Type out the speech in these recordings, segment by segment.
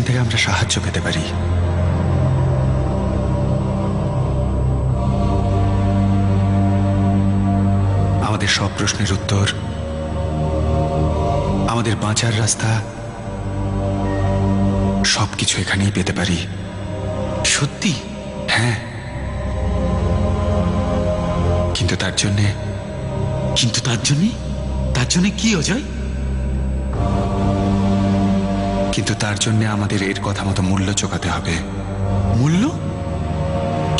থেকে আমরা সাহায্য পেতে পারি। আমাদের সব প্রশ্নের উত্তর, আমাদের বাঁচার রাস্তা, সবকিছু এখানেই পেতে পারি। সত্যি? হ্যাঁ, কিন্তু তার জন্যে তার জন্যে কি অজয়? কিন্তু তার জন্যে আমাদের এর কথা মতো মূল্য চোকাতে হবে। মূল্য?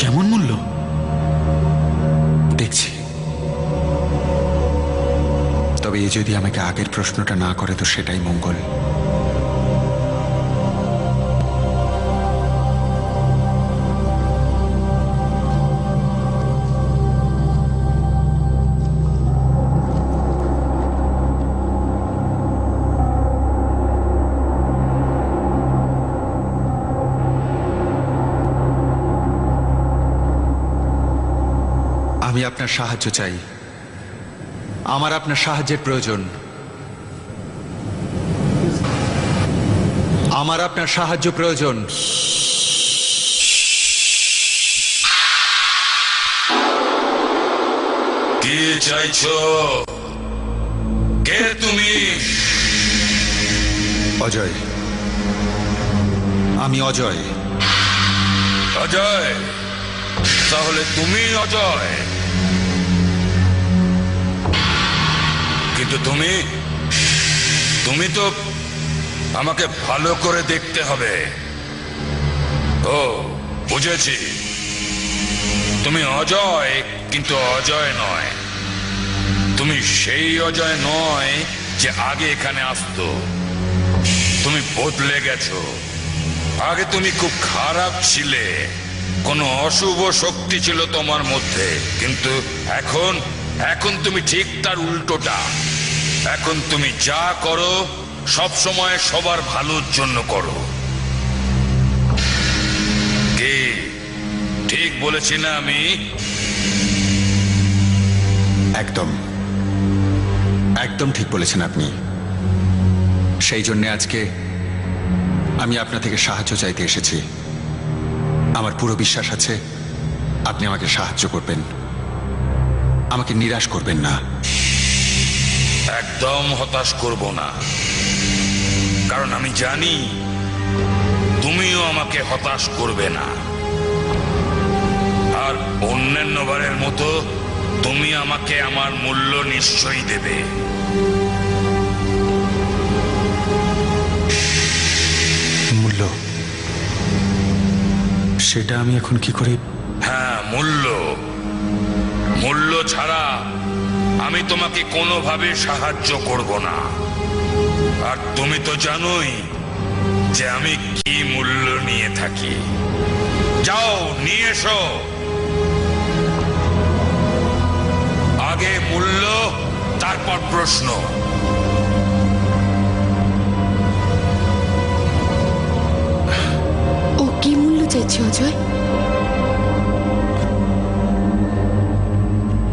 কেমন মূল্য? দেখছি। তবে এ যদি আমাকে আগের প্রশ্নটা না করে তো সেটাই মঙ্গল। আমি আপনার সাহায্য চাই। আমার আপনার সাহায্যের প্রয়োজন। আমার আপনার সাহায্য প্রয়োজন। কি চাইছো? কে তুমি? অজয়। আমি অজয়। অজয়? তাহলে তুমি অজয়? কিন্তু তুমি তো আমাকে ভালো করে দেখতে হবে। ও, বুঝেছি। তুমি অজয়, কিন্তু অজয় নয়। তুমি সেই অজয় নয় যে আগে এখানে আসতো। তুমি বদলে গেছো। আগে তুমি খুব খারাপ ছিলে, কোনো অশুভ শক্তি ছিল তোমার মধ্যে, কিন্তু এখন তুমি ঠিক তার উল্টোটা। এখন তুমি যা করো সব সময় সবার ভালোর জন্য করো। কি ঠিক বলেছি না আমি? একদম একদম ঠিক বলেছেন আপনি। সেই জন্য আজকে আমি আপনার থেকে সাহায্য চাইতে এসেছি। আমার পুরো বিশ্বাস আছে আপনি আমাকে সাহায্য করবেন, আমাকে নিরাশ করবেন না। একদম হতাশ করব না, কারণ আমি জানি তুমিও আমাকে হতাশ করবে না। আর অন্যান্য বারের মতো তুমি আমাকে আমার মূল্য নিশ্চয়ই দেবে। মূল্য? সেটা আমি এখন কি করে? হ্যাঁ, মূল্য ছাড়া আমি তোমাকে কোনোভাবে সাহায্য করব না। আর তুমি তো জানোই যে আমি কি মূল্য নিয়ে থাকি। যাও, নিয়ে এসো। আগে মূল্য, তারপর প্রশ্ন। ও কি মূল্য চাইছে অজয়?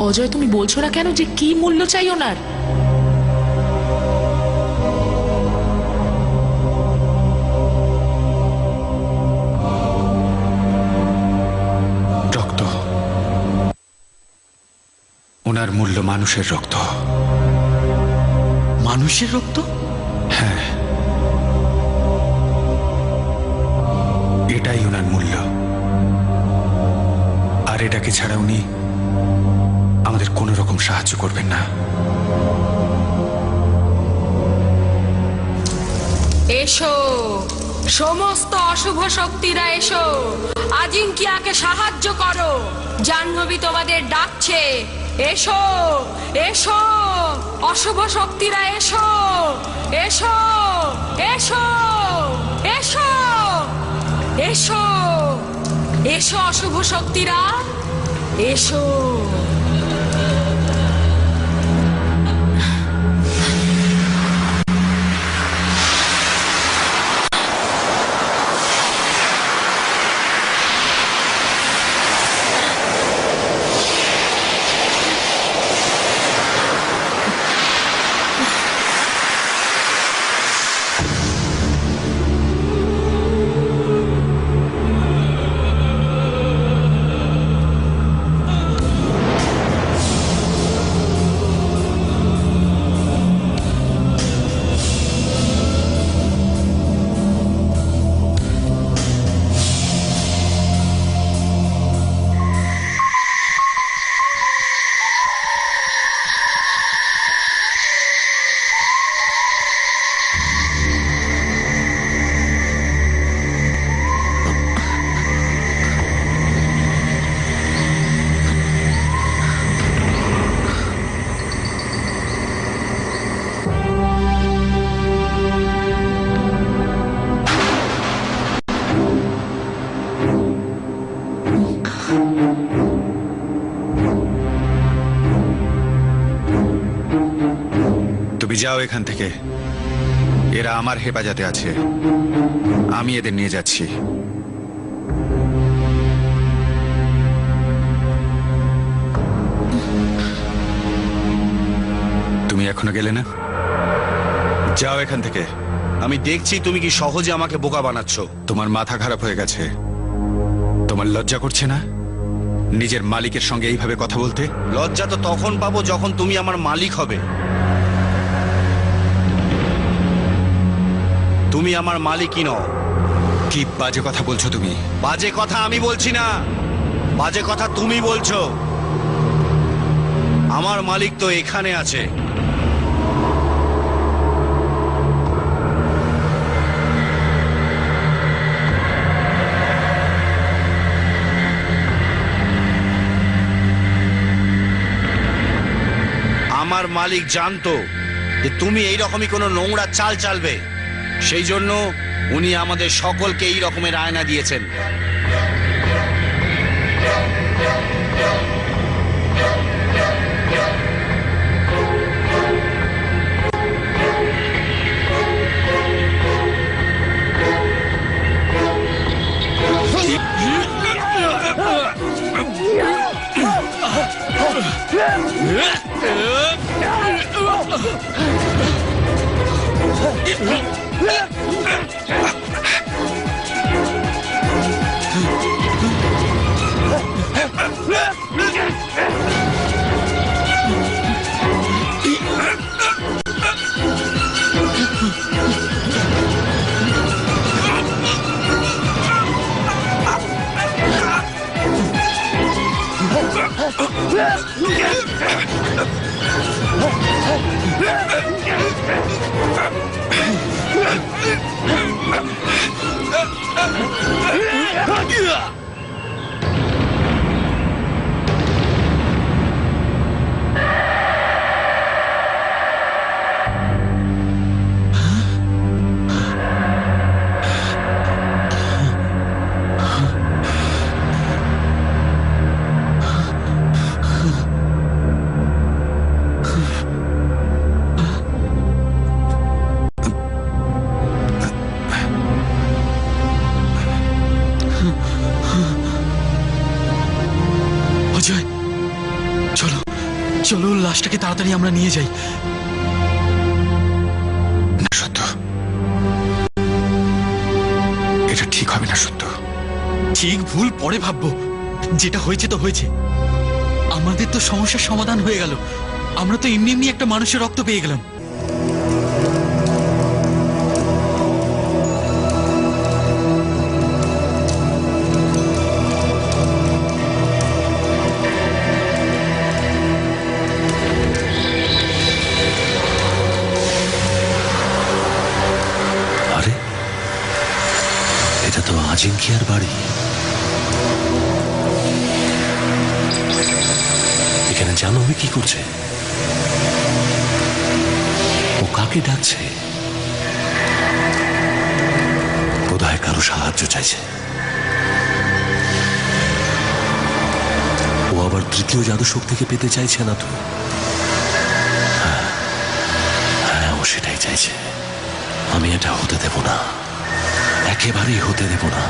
অজয়, তুমি বলছো না কেন যে কি মূল্য চাই ওনার? রক্ত। ওনার মূল্য মানুষের রক্ত। মানুষের রক্ত? হ্যাঁ, এটাই ওনার মূল্য। আর এটাকে ছাড়া উনি আমাদের কোনো রকম সাহায্য করবেন না। এসো, সমস্ত অশুভ শক্তিরা এসো, আজিঙ্কিয়াকে সাহায্য করো। জাহ্নবী তোমাদের ডাকছে। এসো, এসো, অশুভ শক্তিরা এসো, এসো, এসো, এসো, এসো, এসো অশুভ শক্তিরা, এসো। যাও এখান থেকে। এরা আমার হেফাজতে আছে, আমি এদের নিয়ে যাচ্ছি। তুমি এখনো গেলে না? যাও এখান থেকে। আমি দেখছি তুমি কি সহজে আমাকে বোকা বানাচ্ছ। তোমার মাথা খারাপ হয়ে গেছে। তোমার লজ্জা করছে না নিজের মালিকের সঙ্গে এইভাবে কথা বলতে? লজ্জা তো তখন পাবো যখন তুমি আমার মালিক হবে। তুমি আমার মালিকই নও। কি বাজে কথা বলছো তুমি? বাজে কথা আমি বলছি না, বাজে কথা তুমি বলছো। আমার মালিক তো এখানে আছে। আমার মালিক জানতো যে তুমি এই রকমই কোনো নোংরা চাল চালবে, সেই জন্য উনি আমাদের সকলকে এই রকমের আয়না দিয়েছেন। অজয়, চলো চলো, লাশটাকে তাড়াতাড়ি আমরা নিয়ে যাই। না সত্য, এটা ঠিক হবে না সত্য। ঠিক ভুল পরে ভাববো, যেটা হয়েছে তো হয়েছে। আমাদের তো সমস্যার সমাধান হয়ে গেল। আমরা তো এমনি এমনি একটা মানুষের রক্ত পেয়ে গেলাম। আরে, এটা তো আজিঙ্কিয়ার বাড়ি। এখানে জাহ্নবী কি করছে? ও কাকে ডাকছে? বোধহয় কারো সাহায্য চাইছে। ও আবার তৃতীয় জাদু শক্তিকে পেতে চাইছে না তো? হ্যাঁ, ও সেটাই চাইছে। আমি এটা হতে দেব না, একেবারেই হতে দেব না।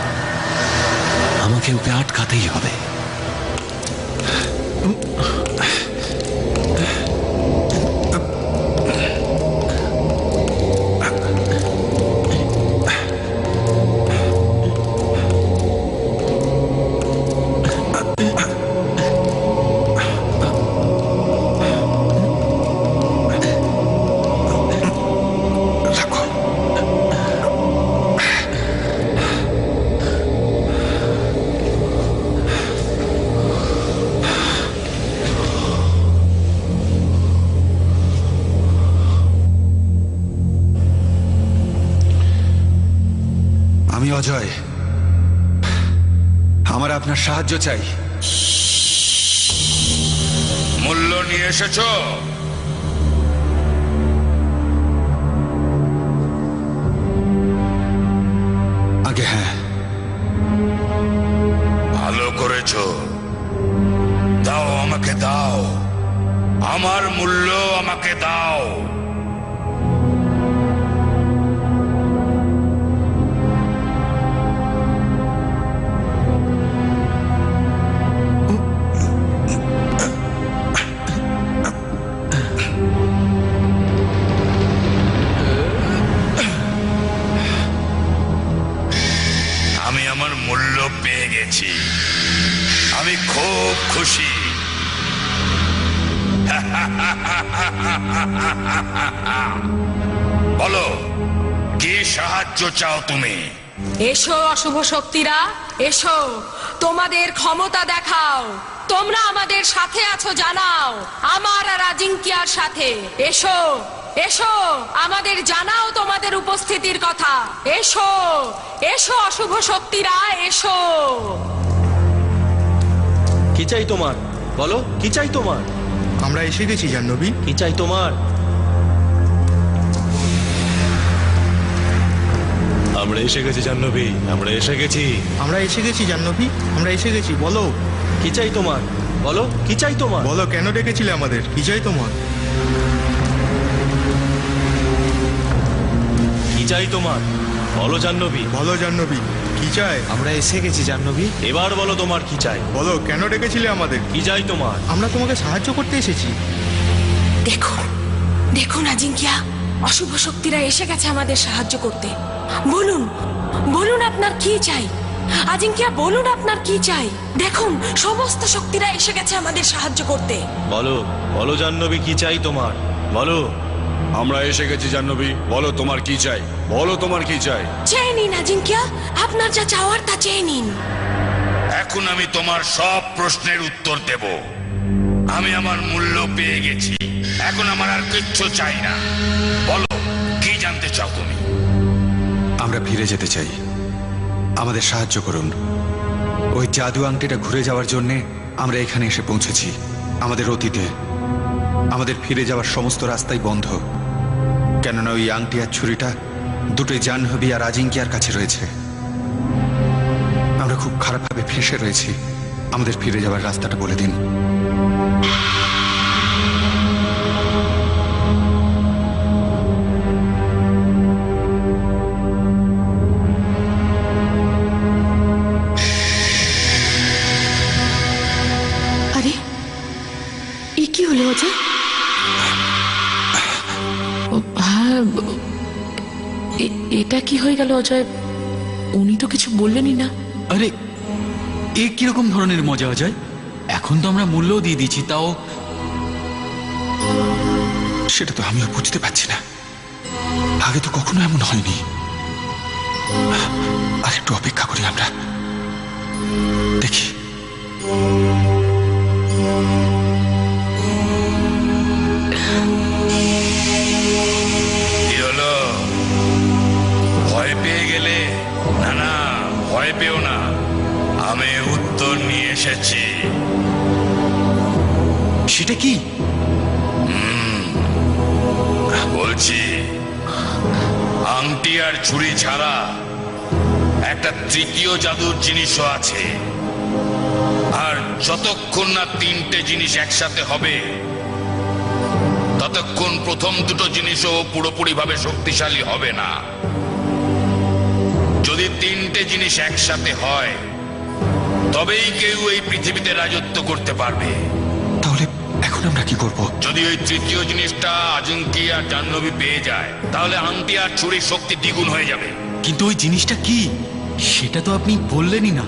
আমাকে ওকে আটকাতেই হবে। আমি অজয়, আমার আপনার সাহায্য চাই। মূল্য নিয়ে এসেছো? আগে হ্যাঁ। ভালো করেছো। দাও, আমাকে দাও। আমার মূল্য আমাকে দাও। পেয়েছি। আমি খুব খুশি। বলো, কি সাহায্য চাও তুমি? এসো অশুভ শক্তিরা, এসো, তোমাদের ক্ষমতা দেখাও। তোমরা আমাদের সাথে আছো জানাও, আমার আর আজিঙ্কিয়ার সাথে। এসো এসো, আমাদের জানাও তোমাদের উপস্থিতির কথা। এসো এসো অশুভ শক্তিরা, এসো। কি চাই তোমার? বলো, কি চাই তোমার? আমরা এসে গেছি জাহ্নবী। কি চাই তোমার? আমরা এসে গেছি জাহ্নবী, আমরা এসে গেছি। আমরা এসে গেছি জাহ্নবী, আমরা এসে গেছি। বলো, কি চাই তোমার? বলো, কি চাই তোমার? বলো কেন ডেকেছিলে আমাদের? কি চাই তোমার? কি চাই তোমার? বলো জাহ্নবী। বলো জাহ্নবী, কি চাই? আমরা এসে গেছি জাহ্নবী। এবার বলো তোমার কি চাই? বলো কেন ডেকেছিলে আমাদের? কি চাই তোমার? আমরা তোমাকে সাহায্য করতে এসেছি। দেখুন দেখুন আজিঙ্কিয়া, অশুভ শক্তিরা এসে গেছে আমাদের সাহায্য করতে। বলুন বলুন আপনার কি চাই? আজিঙ্কিয়া বলুন আপনার কি চাই? দেখুন সমস্ত শক্তিরা এসে গেছে আমাদের সাহায্য করতে। বলো, বলো জাহ্নবী, কি চাই তোমার? বলো। আমরা এসে গেছি জাহ্নবী, বলো তোমার কি চাই? বলো তোমার কি চাই? চেয়ে নিন আজিঙ্কিয়া, আপনার যা চাওয়ার তা চেয়ে নিন। এখন আমি তোমার সব প্রশ্নের উত্তর দেব। আমি আমার মূল্য পেয়ে গেছি, এখন আমার আর কিচ্ছু চাই না। বলো, কি জানতে চাও তুমি? আমরা ফিরে যেতে চাই, আমাদের সাহায্য করুন। ওই জাদু আংটিটা ঘুরে যাওয়ার জন্যে আমরা এখানে এসে পৌঁছেছি। আমাদের অতীতে, আমাদের ফিরে যাওয়ার সমস্ত রাস্তাই বন্ধ, কেননা ওই আংটি আর ছুরিটা দুটোই জাহ্নবী আর আজিঙ্কিয়ার কাছে রয়েছে। আমরা খুব খারাপভাবে ফেঁসে রয়েছি। আমাদের ফিরে যাওয়ার রাস্তাটা বলে দিন। আরে এ কি হলো অজয়? হ্যাঁ, এটা কি হয়ে গেল অজয়? উনি তো কিছু বললেনই না। আরে এ কিরকম ধরনের মজা অজয়? এখন তো আমরা মূল্যও দিয়ে দিচ্ছি, তাও সেটা তো আমিও বুঝতে পারছি না। আগে তো কখনো এমন হয়নি। আর একটু অপেক্ষা করি আমরা, দেখি। কি হলো? ভয় পেয়ে গেলে? না না, ভয় পেও না, আমি উত্তর নিয়ে এসেছি। সেটা কি? বলছি, আংটি আর ছুরি ছাড়া একটা তৃতীয় জাদুর জিনিসও আছে। আর যতক্ষণ না তিনটে জিনিস একসাথে হবে, ততক্ষণ প্রথম দুটো জিনিসও পুরোপুরি ভাবে শক্তিশালী হবে না। যদি তিনটে জিনিস একসাথে হয়, তবেই কেউ এই পৃথিবীতে রাজত্ব করতে পারবে। তাহলে এখন আমরা কি করব? যদি ওই তৃতীয় জিনিসটা আজিঙ্কি আর জাহ্নবী পেয়ে যায়, তাহলে আংটি আর ছুরির শক্তি দ্বিগুণ হয়ে যাবে। কিন্তু ওই জিনিসটা কি, সেটা তো আপনি বললেনই না।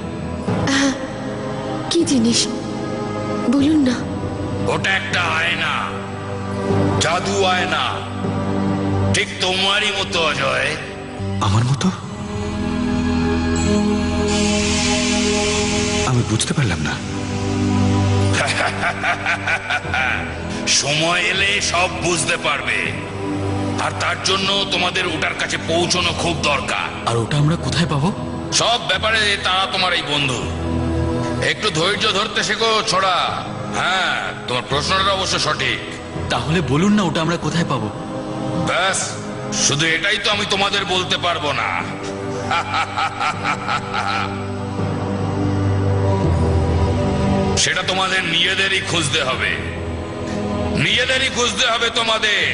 কি জিনিস বলুন না। ওটা একটা আয়না, জাদু আয়না, ঠিক তোমারই মতো অজয়। আমার মতো? আমি বুঝতে পারলাম না। সময় এলে সব বুঝতে পারবে, আর তার জন্য তোমাদের ওটার কাছে পৌঁছানো খুব দরকার। আর ওটা আমরা কোথায় পাবো? সব ব্যাপারে তারা তোমার এই বন্ধু। একটু ধৈর্য ধরতে শেখো ছোড়া। হ্যাঁ, তোমার প্রশ্নটা অবশ্য সঠিক। তাহলে বলুন না, ওটা আমরা কোথায় পাবো? ব্যাস, শুধু এটাই তো আমি তোমাদের বলতে পারবো না। সেটা তোমাদের নিজেদেরই খুঁজতে হবে, নিজেদেরই খুঁজতে হবে তোমাদের।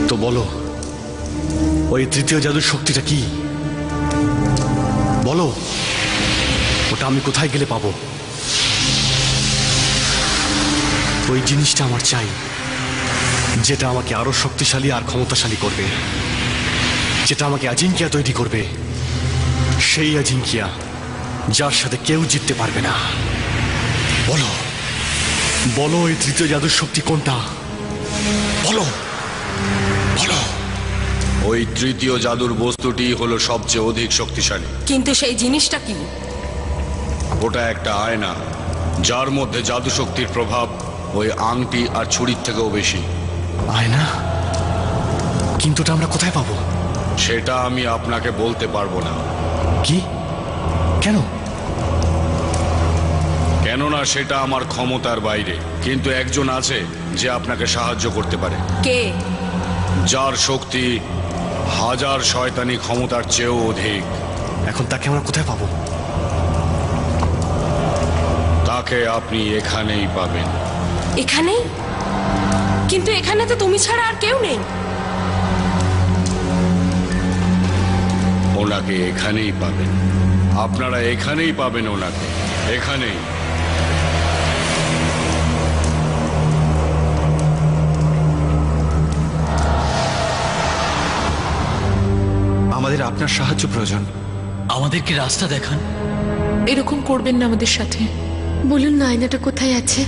তো বলো, ওই তৃতীয় জাদুর শক্তিটা কি? বলো, ওটা আমি কোথায় গেলে পাবো? ওই জিনিসটা আমার চাই, যেটা আমাকে আরো শক্তিশালী আর ক্ষমতাশালী করবে, যেটা আমাকে আজিঙ্কিয়া তৈরি করবে। সেই আজিঙ্কিয়া যার সাথে কেউ জিততে পারবে না। বলো বলো, এই তৃতীয় জাদুর শক্তি কোনটা? বলো বলো। ওই তৃতীয় জাদুর বস্তুটি হলো সবচেয়ে অধিক শক্তিশালী। কিন্তু সেই জিনিসটা কি? ওটা একটা আয়না, যার মধ্যে জাদু শক্তির প্রভাব ওই আংটি আর ছুরির থেকেও বেশি। আয়না? কিন্তু ওটা আমরা কোথায় পাবো? সেটা আমি আপনাকে বলতে পারবো না। কি? কেন? কেননা সেটা আমার ক্ষমতার বাইরে। কিন্তু একজন আছে যে আপনাকে সাহায্য করতে পারে, কে? যার শক্তি হাজার শয়তানি ক্ষমতার চেয়েও অধিক। এখন তাকে আমরা কোথায় পাবো? তাকে আপনি এখানেই পাবেন। এখানেই? কিন্তু এখানে তো তুমি ছাড়া আর কেউ নেই। ওনাকে এখানেই পাবেন, আপনারা এখানেই পাবেন ওনাকে, এখানেই। আমাদের আপনার সাহায্য প্রয়োজন। আমাদেরকে রাস্তা দেখান। এরকম করবেন না আমাদের সাথে। বলুন না আয়নাটা কোথায় আছে?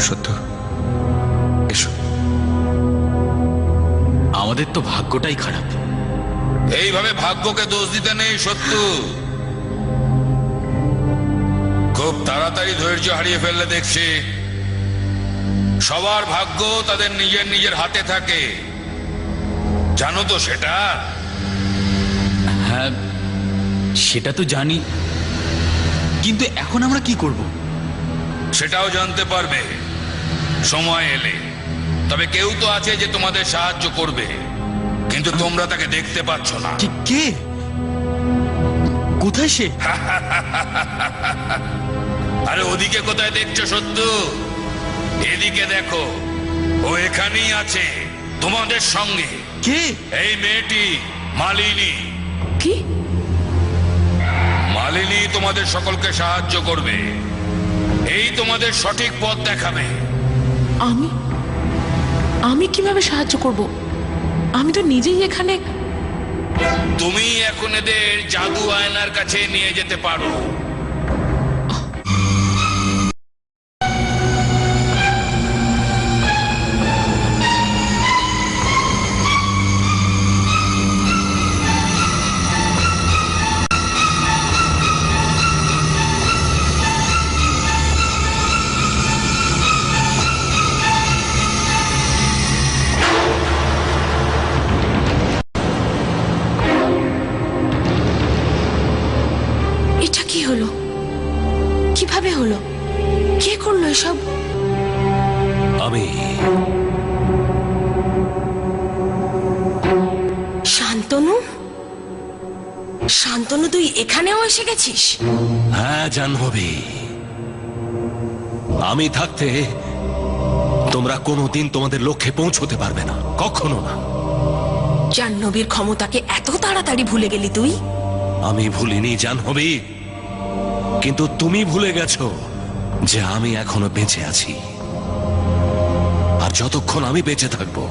সত্য, এসো। আমাদের তো ভাগ্যটাই খারাপ। এইভাবে ভাগ্যকে দোষ দিতে নেই সত্যু। খুব তাড়াতাড়ি ধৈর্য হারিয়ে ফেললে দেখছি। সবার ভাগ্য তাদের নিজের নিজের হাতে থাকে, জানো তো সেটা? হ্যাঁ, সেটা তো জানি, কিন্তু এখন আমরা কি করব? সেটাও জানতে পারবে সময় এলে। তবে কেউ তো আছে যে তোমাদের সাহায্য করবে, কিন্তু তোমরা তাকে দেখতে পাচ্ছ না। কে? কোথায় সে? আরে ওদিকে কোথায় দেখছো সত্যু? এদিকে দেখো, ও এখানেই আছে তোমাদের সঙ্গে। কে? এই মেয়েটি মালিনী। কি? মালিনী তোমাদের সকলকে সাহায্য করবে, এই তোমাদের সঠিক পথ দেখাবে। আমি আমি কিভাবে সাহায্য করব? আমি তো নিজেই এখানে। তুমি এখন এদের জাদু আয়নার কাছে নিয়ে যেতে পারো। এটা কি হলো? কিভাবে হলো? কে করলো এসব? আমি। শান্তনু? শান্তনু, তুই এখানেও এসে গেছিস? হ্যাঁ জাহ্নবী, আমি থাকতে তোমরা কোনোদিন তোমাদের লক্ষ্যে পৌঁছতে পারবে না, কখনো না। জাহ্নবীর ক্ষমতাকে এত তাড়াতাড়ি ভুলে গেলি তুই? আমি ভুলিনি জাহ্নবী, কিন্তু তুমি ভুলে গেছো যে আমি এখনো বেঁচে আছি। আর যতক্ষণ আমি বেঁচে থাকবো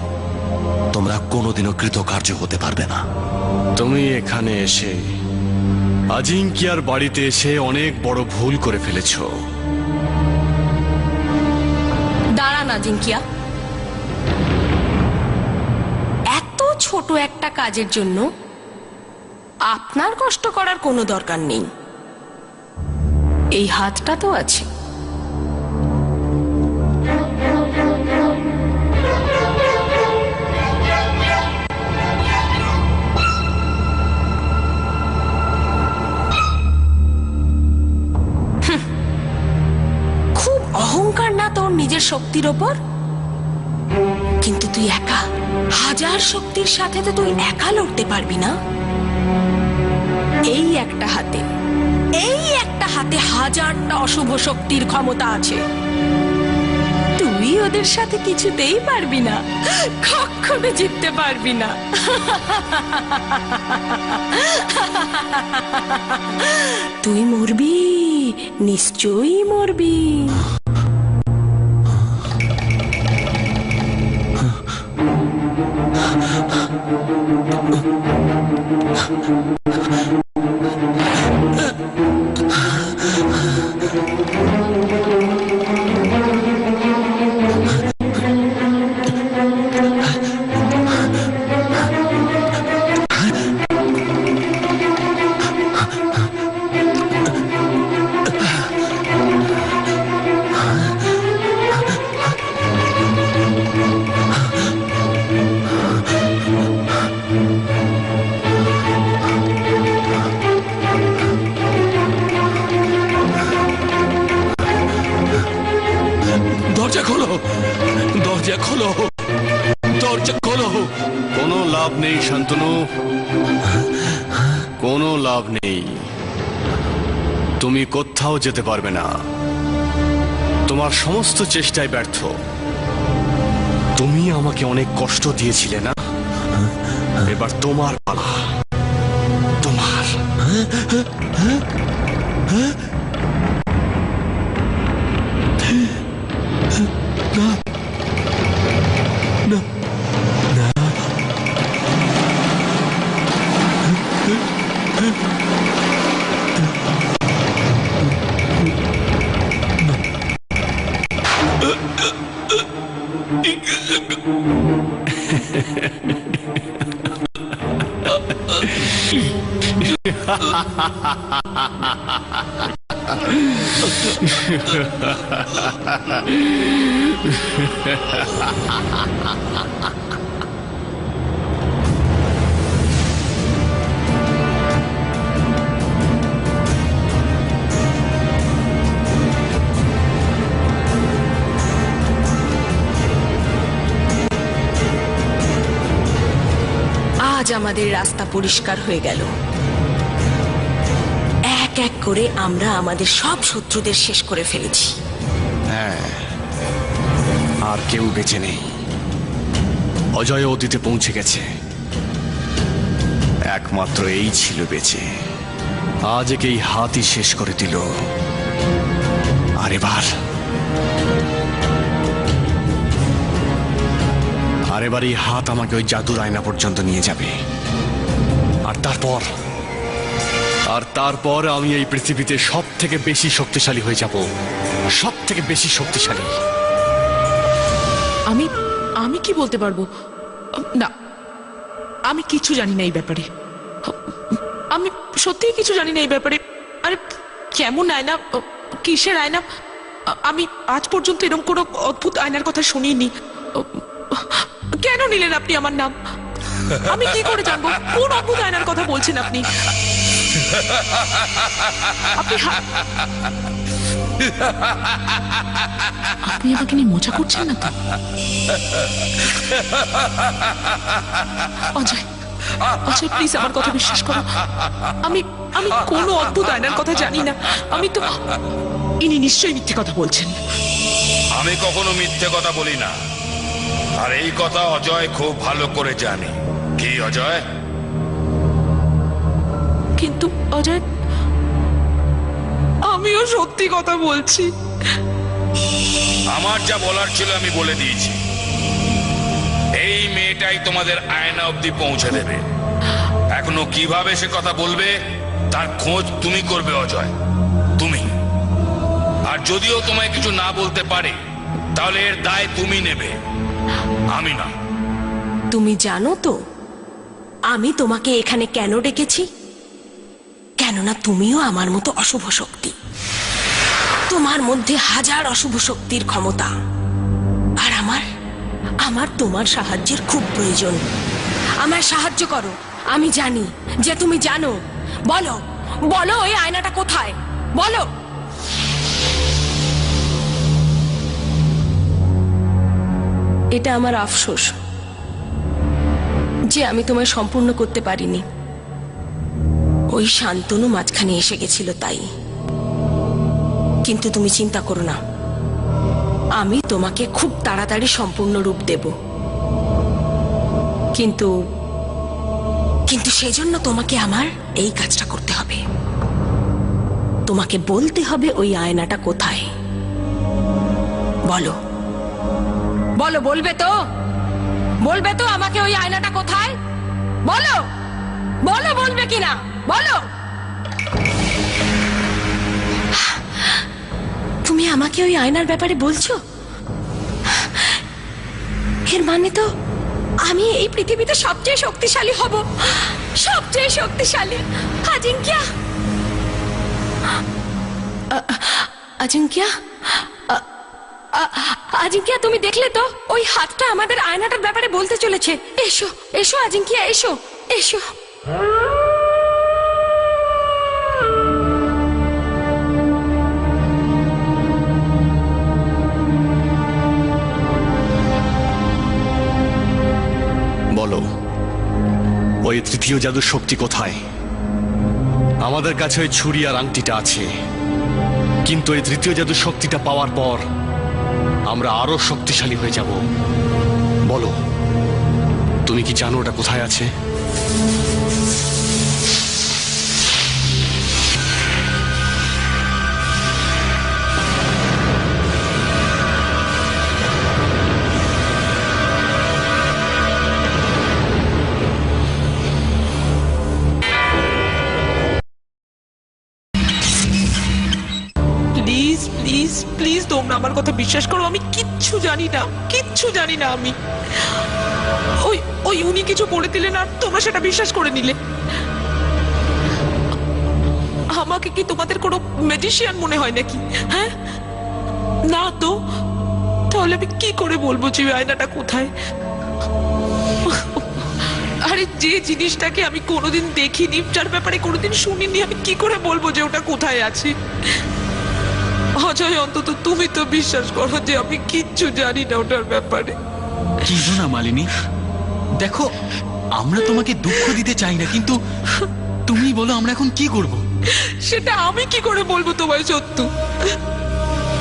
তোমরা কোনোদিনও কৃতকার্য হতে পারবে না। তুমি এখানে এসে আজিঙ্কিয়ার বাড়িতে এসে অনেক বড় ভুল করে ফেলেছো। দাঁড়া না জিঙ্কিয়া, এত ছোট একটা কাজের জন্য আপনার কষ্ট করার কোনো দরকার নেই। এই হাতটা তো আছে। খুব অহংকার না তোর নিজের শক্তির ওপর? কিন্তু তুই একা, হাজার শক্তির সাথে তো তুই একা লড়তে পারবি না। এই একটা হাতে হাজারটা অশুভ শক্তির ক্ষমতা আছে। তুই ওদের সাথে কিছুতেই পারবি না, কখনো জিততে পারবি না। তুই মরবি। নিশ্চয়ই মরবি। দরজা খোলো, দরজা খোলো, দরজা খোলো। কোনো লাভ নেই শান্তনু, কোনো লাভ নেই। তুমি কোথাও যেতে পারবে না। তোমার সমস্ত চেষ্টায় ব্যর্থ। তুমি আমাকে অনেক কষ্ট দিয়েছিলে না, এবার তোমার পালা। তোমার আজ আমাদের রাস্তা পরিষ্কার হয়ে গেল। এক এক করে আমরা আমাদের সব শত্রুদের শেষ করে ফেলেছি। হ্যাঁ, আর কেউ বেঁচে নেই। অজয় অতীতে পৌঁছে গেছে, একমাত্র এই ছিল বেঁচে। আজ একেই হাতই শেষ করে দিল। আর এবার এই হাত আমাকে ওই জাদুর আয়না পর্যন্ত নিয়ে যাবে। আর তারপর আমি এই পৃথিবীতে সব থেকে বেশি শক্তিশালী হয়ে যাব, সব থেকে বেশি শক্তিশালী। আমি আমি কি বলতে পারবো? না, আমি কিছু জানি না এই ব্যাপারে। আমি সত্যিই কিছু জানি না এই ব্যাপারে। আরে কেমন আয়না, কিসের আয়না? আমি আজ পর্যন্ত এরকম কোনো অদ্ভুত আয়নার কথা শুনিনি। কেন নিলেন আপনি আমার নাম? আমি কি করে জানবো কোন অদ্ভুত আয়নার কথা বলছেন আপনি? আপনি আমাকে নিয়ে মজা করছেন না তো? অজয়, অজয় প্লিজ আমার কথা বিশ্বাস করো। আমি আমি কোনো অদ্ভুত আয়নার কথা জানি না। আমি তো, ইনি নিশ্চয়ই মিথ্যে কথা বলছেন। আমি কখনো মিথ্যে কথা বলি না, আর এই কথা অজয় খুব ভালো করে জানে। কি অজয়? কিন্তু অজয়, আমিও সত্যি কথা বলছি। আমার যা বলার ছিল আমি বলে দিয়েছি। এই মেয়েটাই তোমাদের আয়না অবধি পৌঁছে দেবে। এখনো কিভাবে সে কথা বলবে তার খোঁজ তুমি করবে অজয়, তুমি। আর যদিও তোমায় কিছু না বলতে পারে তাহলে এর দায় তুমি নেবে, আমি না। তুমি জানো তো আমি তোমাকে এখানে কেন ডেকেছি? কেননা তুমিও আমার মতো অশুভ শক্তি। তোমার মধ্যে হাজার অশুভ শক্তির ক্ষমতা। আর আমার তোমার সাহায্যের খুব প্রয়োজন। আমায় সাহায্য করো। আমি জানি যে তুমি জানো। বলো বলো, ওই আয়নাটা কোথায়? বলো। এটা আমার আফসোস যে আমি তোমায় সম্পূর্ণ করতে পারিনি। ওই শান্তনু মাঝখানে এসে গেছিল তাই। কিন্তু তুমি চিন্তা করো না, আমি তোমাকে খুব তাড়াতাড়ি সম্পূর্ণ রূপ দেব। কিন্তু সেজন্য তোমাকে আমার এই কাজটা করতে হবে। তোমাকে বলতে হবে ওই আয়নাটা কোথায়। বলো বলো, বলবে তো? বলবে তো আমাকে ওই আয়নাটা কোথায়? বলো বলো, বলবে কিনা বলো। তুমি আমাকে ওই আয়নার ব্যাপারে বলছো? এর মানে তো আমি এই পৃথিবীতে সবচেয়ে শক্তিশালী হব, সবচেয়ে শক্তিশালী। আজিঙ্কিয়া, আজিঙ্কিয়া, আজিঙ্কিয়া, তুমি দেখলে তো ওই হাতটা আমাদের আয়নাটার ব্যাপারে বলতে চলেছে। এসো এসো আজিঙ্কিয়া, এসো এসো। বলো, ওই তৃতীয় জাদুর শক্তি কোথায়? আমাদের কাছে ওই ছুরি আর আংটিটা আছে, কিন্তু এই তৃতীয় জাদুর শক্তিটা পাওয়ার পর আমরা আরো শক্তিশালী হয়ে যাব। বলো, তুমি কি জানো ওটা কোথায় আছে? প্লিজ প্লিজ প্লিজ তোমরা আমার কথা বিশ্বাস করো, আমি কিচ্ছু জানি না, কিচ্ছু জানি না। আমি ওই ওই উনি কিছু বলে দিলেন আর তোমরা সেটা বিশ্বাস করে নিলে। আমাকে কি তোমাদের কোনো ম্যাজিশিয়ান মনে হয় নাকি? হ্যাঁ, না তো। তাহলে আমি কি করে বলবো যে আয়নাটা কোথায়? আরে যে জিনিসটাকে আমি কোনোদিন দেখিনি, যার ব্যাপারে কোনোদিন শুনিনি, আমি কি করে বলবো যে ওটা কোথায় আছে? অজয়, অন্তত তুমি তো বিশ্বাস করো যে আমি কিচ্ছু জানি না ওটার ব্যাপারে। কি না মালিনী, দেখো আমরা তোমাকে দুঃখ দিতে চাই না, কিন্তু তুমি বলো আমরা এখন কি করব? সেটা আমি কি করে বলবো তোমায় সত্য?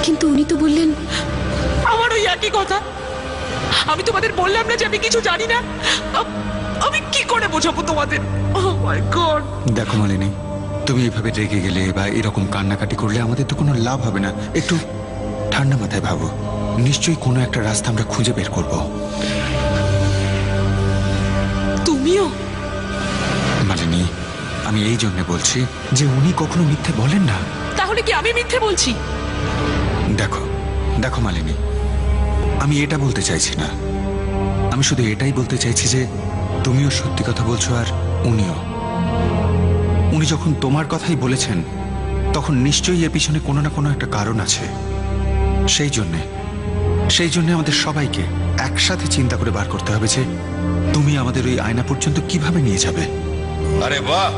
কিন্তু উনি তো বললেন। আমার ওই একই কথা। আমি তোমাদের বললাম না যে আমি কিছু জানি না? আমি কি করে বোঝাবো তোমাদের? ওহ মাই গড। দেখো মালিনী, তুমি এভাবে রেগে গেলে বা এরকম কান্নাকাটি করলে আমাদের তো কোনো লাভ হবে না। একটু ঠান্ডা মাথায় ভাবো, নিশ্চয়ই কোনো একটা রাস্তা আমরা খুঁজে বের করব। তুমিও? মালিনী, আমি এই জন্য বলছি যে উনি কখনো মিথ্যে বলেন না। তাহলে কি আমি মিথ্যে বলছি? দেখো দেখো মালিনী, আমি এটা বলতে চাইছি না। আমি শুধু এটাই বলতে চাইছি যে তুমিও সত্যি কথা বলছো আর উনিও। উনি যখন তোমার কথাই বলেছেন তখন নিশ্চয়ই এর পিছনে কোনো না কোনো একটা কারণ আছে। সেই জন্যে আমাদের সবাইকে একসাথে চিন্তা করে বার করতে হবে যে তুমি আমাদের ওই আয়না পর্যন্ত কিভাবে নিয়ে যাবে। আরে বাহ,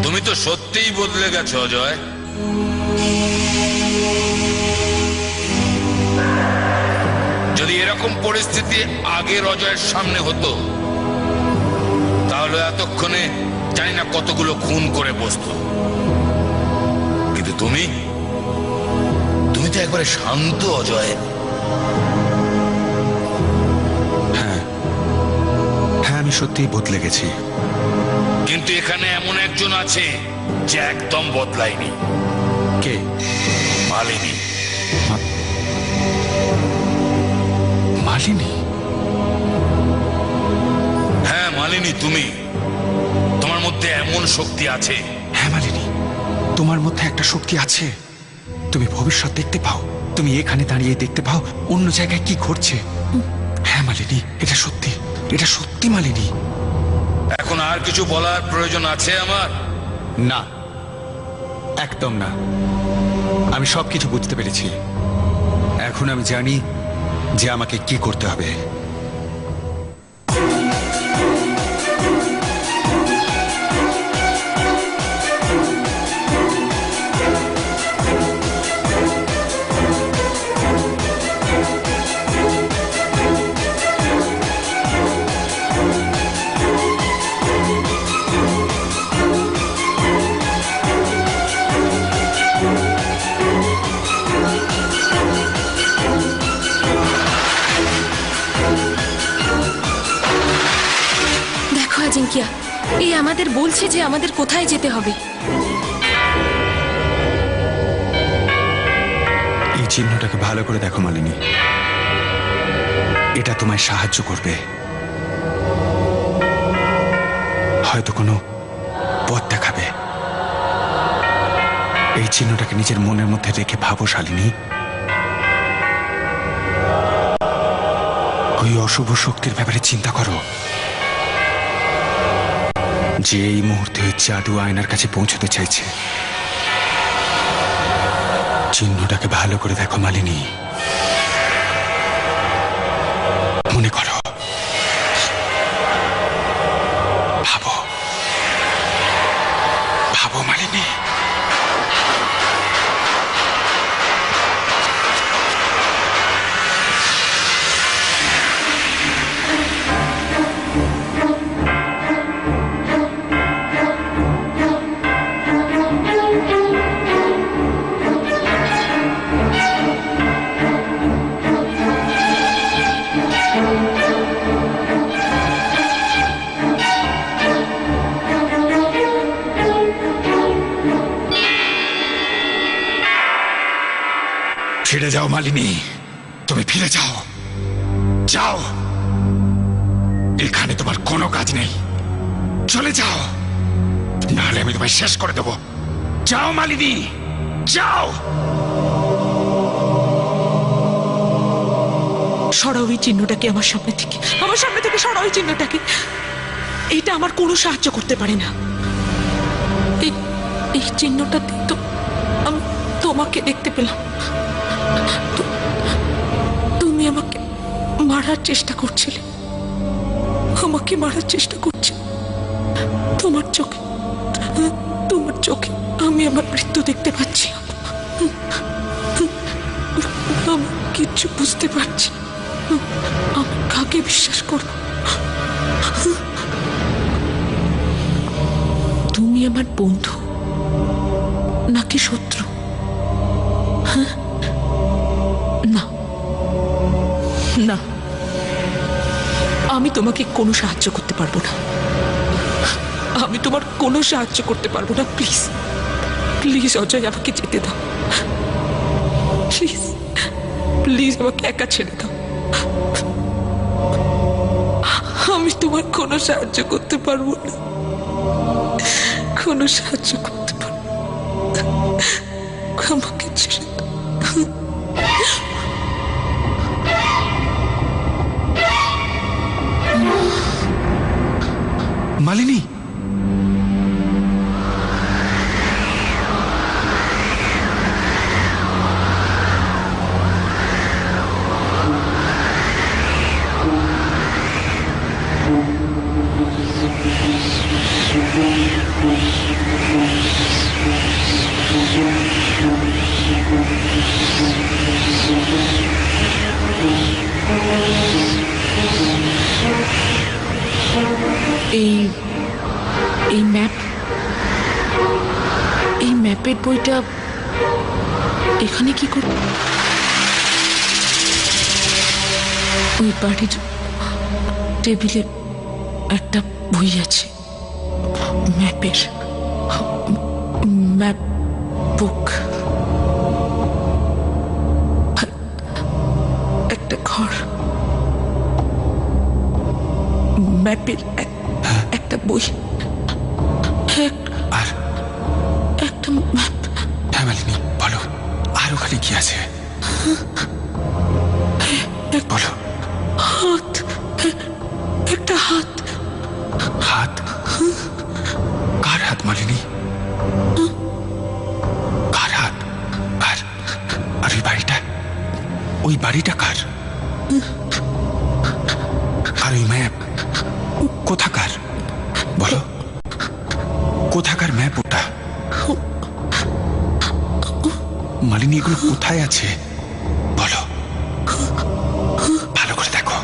তুমি তো সত্যিই বদলে গেছো অজয়। যদি এরকম পরিস্থিতি আগের অজয়ের সামনে হতো তাহলে এতক্ষণে জানি না কতগুলো খুন করে বসতো। কিন্তু তুমি তো একবারে শান্ত অজয়। হ্যাঁ হ্যাঁ, আমি সত্যিই বদলে গেছি। কিন্তু এখানে এমন একজন আছে যে একদম বদলায়নি। কে? মালিনী। মালিনী? হ্যাঁ মালিনী, তুমি, তোমার মধ্যে এমন শক্তি আছে। হ্যাঁ মালিনী, তোমার মধ্যে একটা শক্তি আছে। তুমি ভবিষ্যৎ দেখতে পাও, তুমি এখানে দাঁড়িয়ে দেখতে পাও অন্য জায়গায় কি ঘটছে। হ্যাঁ মালিনী, এটা সত্যি, এটা সত্যি মালিনী। এখন আর কিছু বলার প্রয়োজন আছে আমার? না, একদম না। আমি সবকিছু বুঝতে পেরেছি। এখন আমি জানি যে আমাকে কি করতে হবে। দেখো আজিঙ্কিয়া, এই আমাদের বলছে যে আমাদের কোথায় যেতে হবে। চিহ্নটাকে ভালো করে দেখো মালিনী, এটা তোমায় সাহায্য করবে, হয়তো কোনো পথ দেখাবে। এই চিহ্নটাকে নিজের মনের মধ্যে রেখে ভাবো শালিনী, ওই অশুভ শক্তির ব্যাপারে চিন্তা করো যে এই মুহূর্তে ওই জাদু আয়নার কাছে পৌঁছতে চাইছে। চিহ্নটাকে ভালো করে দেখো মালিনী, মনে করো, ভাবো ভাবো মালিনী। ফিরে যাও মালিনী, তুমি ফিরে যাও, যাও, এখানে তোমার কোনো কাজ নেই, চলে যাও, নাহলে আমি তোমায় শেষ করে দেবো। যাও মালিনী, যাও। সরাও এই চিহ্নটাকে আমার সামনে থেকে, আমার সামনে থেকে সরাও এই চিহ্নটাকে। এটা আমার কোনো সাহায্য করতে পারে না। এই চিহ্নটাতে তো আমি তোমাকে দেখতে পেলাম, তুমি আমাকে মারার চেষ্টা করছিলে, আমাকে মারার চেষ্টা করছে। তোমার চোখে আমি আমার মৃত্যু দেখতে পাচ্ছি। আমি কিচ্ছু বুঝতে পারছি, আমি কাকে বিশ্বাস করব? তুমি আমার বন্ধু নাকি শত্রু? না না, আমি তোমাকে কোনো সাহায্য করতে পারবো না, আমি তোমার কোনো সাহায্য করতে পারবো না। প্লিজ প্লিজ অজয়, আমাকে যেতে দাও, প্লিজ প্লিজ আমাকে একা ছেড়ে দাও। আমি তোমার কোনো সাহায্য করতে পারবো না, কোনো সাহায্য করতে পারবো না, আমাকে ছেড়ে দাও। মালিনী, এই ম্যাপের বইটা এখানে কি করে? ওই বাড়ির টেবিলে একটা বই আছে, ম্যাপের ম্যাপ বুক। একটা ঘর, ম্যাপের একটা বই, আর একটা ম্যাপ। হ্যাঁ মালিনী, বলো, আর ওখানে কি আছে বলো। হাত, একটা হাত। হাত? কার হাত মালিনী? কার হাত? আর আর ওই বাড়িটা কার? আর ওই ম্যাপ কোথাকার বলো? কোথাকার ম্যাপ ওটা? মালিনী, এগুলো কোথায় আছে বলো, ভালো করে দেখো।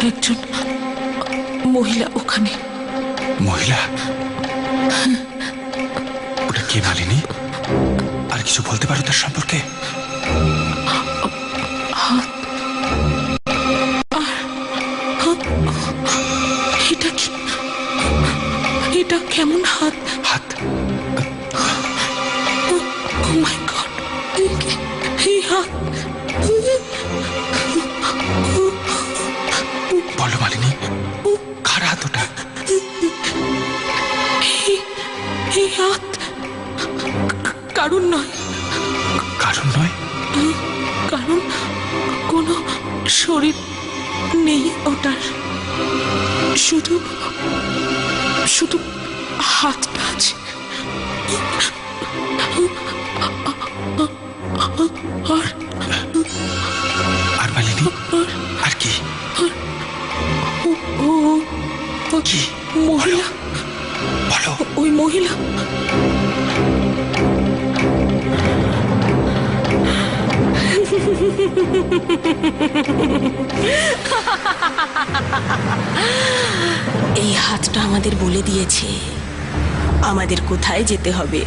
একজন মহিলা ওখানে। মহিলা? ওটা কে মালিনী? আর কিছু বলতে পারো তার সম্পর্কে? হাত আর এটা কি, এটা কেমন হাত? হাত ও মাই গড, এই হাত! বলো মালিনী, কার হাত ওটা? এই হাত কারণ নয়, কারণ নয়? কারণ কোনো শরীর নেই ওটার, শুধু শুধু হাত আছে। আর মালিনী, আর কি? কি মহিলা? বলো। ওই মহিলা এই হাতটা আমাদের বলে দিয়েছে আমাদের কোথায় যেতে হবে।